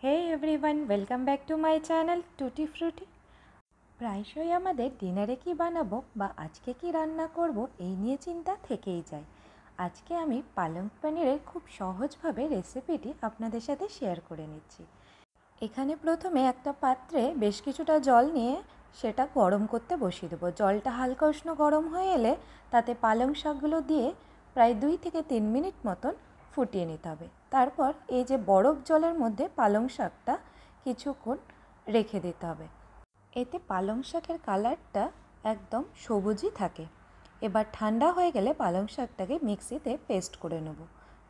Hey everyone, welcome back to my channel tutti frutti. প্রায়শই আমাদের ডিনারে কি বানাবো বা আজকে কি রান্না করব এই নিয়ে চিন্তা থেকেই যায়। আজকে আমি পালং পনিরের খুব সহজভাবে রেসিপিটি আপনাদের সাথে শেয়ার করে নিচ্ছি। এখানে প্রথমে একটা পাত্রে বেশ কিছুটা জল নিয়ে সেটা গরম করতে বসিয়ে দেবো। জলটা হালকা উষ্ণ গরম হয়ে এলে তাতে পালং শাকগুলো দিয়ে প্রায় 2 থেকে 3 মিনিট মতন ফুটিয়ে নিতে হবে। তারপর এই যে বরফ জলের মধ্যে পালং শাকটা কিছুক্ষণ রেখে দিতে হবে। এতে পালং শাকের কালারটা একদম সবুজই থাকে। এবার ঠান্ডা হয়ে গেলে পালং শাকটাকে মিক্সিতে পেস্ট করে নেব।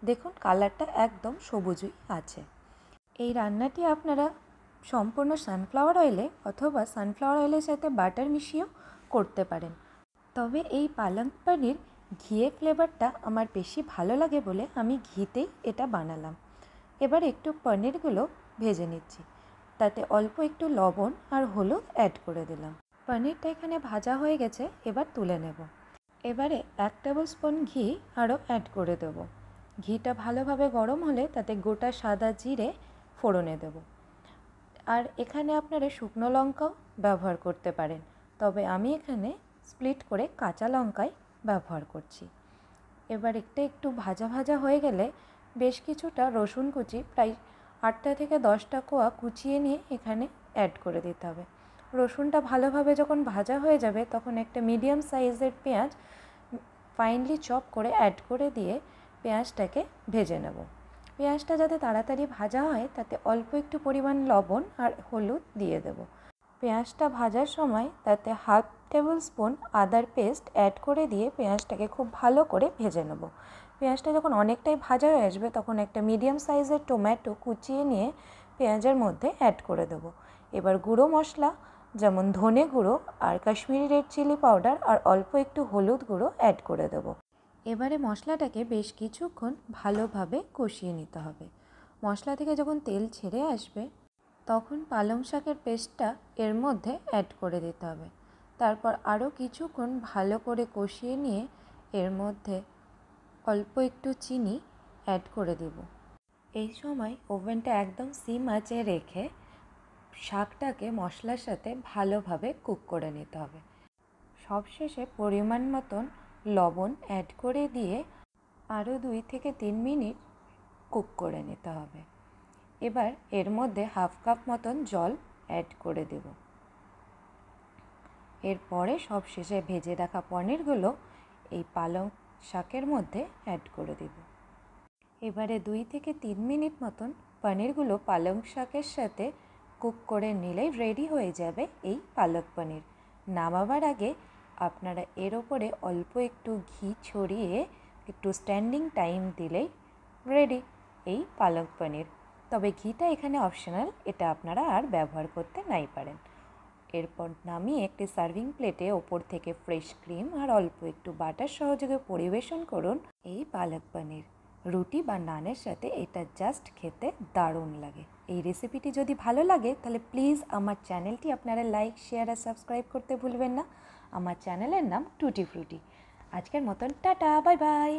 দেখুন কালারটা একদম সবুজই আছে। এই রান্নাটি আপনারা সম্পূর্ণ সানফ্লাওয়ার অয়েলে অথবা সানফ্লাওয়ার অয়েলের সাথে বাটার মিশিয়েও করতে পারেন। তবে এই পালং পনির ঘিয়ে ফ্লেভারটা আমার বেশি ভালো লাগে বলে আমি ঘিতেই এটা বানালাম। এবার একটু পনিরগুলো ভেজে নিচ্ছি, তাতে অল্প একটু লবণ আর হলুদ অ্যাড করে দিলাম। পনিরটা এখানে ভাজা হয়ে গেছে, এবার তুলে নেব। এবারে 1 টেবিল স্পুন ঘি আরও অ্যাড করে দেব। ঘিটা ভালোভাবে গরম হলে তাতে গোটা সাদা জিরে ফোড়নে দেব। আর এখানে আপনারা শুকনো লঙ্কাও ব্যবহার করতে পারেন, তবে আমি এখানে স্প্লিট করে কাঁচা লঙ্কাই ব্যবহার করছি। এবার একটু ভাজা ভাজা হয়ে গেলে বেশ কিছুটা রসুন কুচি, প্রায় 8টা থেকে 10টা কোয়া কুচিয়ে নিয়ে এখানে অ্যাড করে দিতে হবে। রসুনটা ভালোভাবে যখন ভাজা হয়ে যাবে তখন একটা মিডিয়াম সাইজের পেঁয়াজ ফাইনলি চপ করে অ্যাড করে দিয়ে পেঁয়াজটাকে ভেজে নেব। পেঁয়াজটা যাতে তাড়াতাড়ি ভাজা হয় তাতে অল্প একটু পরিমাণ লবণ আর হলুদ দিয়ে দেব। পেঁয়াজটা ভাজার সময় তাতে 1/2 টেবিল স্পুন আদার পেস্ট অ্যাড করে দিয়ে পেঁয়াজটাকে খুব ভালো করে ভেজে নেব। পেঁয়াজটা যখন অনেকটাই ভাজা হয়ে আসবে তখন একটা মিডিয়াম সাইজের টমেটো কুচিয়ে নিয়ে পেঁয়াজের মধ্যে অ্যাড করে দেব। এবার গুঁড়ো মশলা যেমন ধনে গুঁড়ো আর কাশ্মীরি রেড চিলি পাউডার আর অল্প একটু হলুদ গুঁড়ো অ্যাড করে দেব। এবারে মশলাটাকে বেশ কিছুক্ষণ ভালোভাবে কষিয়ে নিতে হবে। মশলা থেকে যখন তেল ছেড়ে আসবে তখন পালং শাকের পেস্টটা এর মধ্যে অ্যাড করে দিতে হবে। তারপর আরও কিছুক্ষণ ভালো করে কষিয়ে নিয়ে এর মধ্যে অল্প একটু চিনি অ্যাড করে দেব। এই সময় ওভেনটা একদম সিম আঁচে রেখে শাকটাকে মশলার সাথে ভালোভাবে কুক করে নিতে হবে। সবশেষে পরিমাণ মতন লবণ অ্যাড করে দিয়ে আরও 2 থেকে 3 মিনিট কুক করে নিতে হবে। এবার এর মধ্যে 1/2 কাপ মতন জল অ্যাড করে দেব। এরপরে সবশেষে ভেজে রাখা পনিরগুলো এই পালং শাকের মধ্যে অ্যাড করে দেব। এবারে 2 থেকে 3 মিনিট মতন পনিরগুলো পালং শাকের সাথে কুক করে নিলেই রেডি হয়ে যাবে এই পালক পনির। নামাবার আগে আপনারা এর ওপরে অল্প একটু ঘি ছড়িয়ে একটু স্ট্যান্ডিং টাইম দিলেই রেডি এই পালক পনির। তবে ঘিটা এখানে অপশনাল, এটা আপনারা আর ব্যবহার করতে নাই পারেন। এরপর নামিয়ে একটি সার্ভিং প্লেটে ওপর থেকে ফ্রেশ ক্রিম আর অল্প একটু বাটার সহযোগে পরিবেশন করুন এই পালক পনির। রুটি বা নানের সাথে এটা জাস্ট খেতে দারুণ লাগে। এই রেসিপিটি যদি ভালো লাগে তাহলে প্লিজ আমার চ্যানেলটি আপনারা লাইক, শেয়ার আর সাবস্ক্রাইব করতে ভুলবেন না। আমার চ্যানেলের নাম টুটি ফ্রুটি। আজকের মতন টাটা, বাই বাই।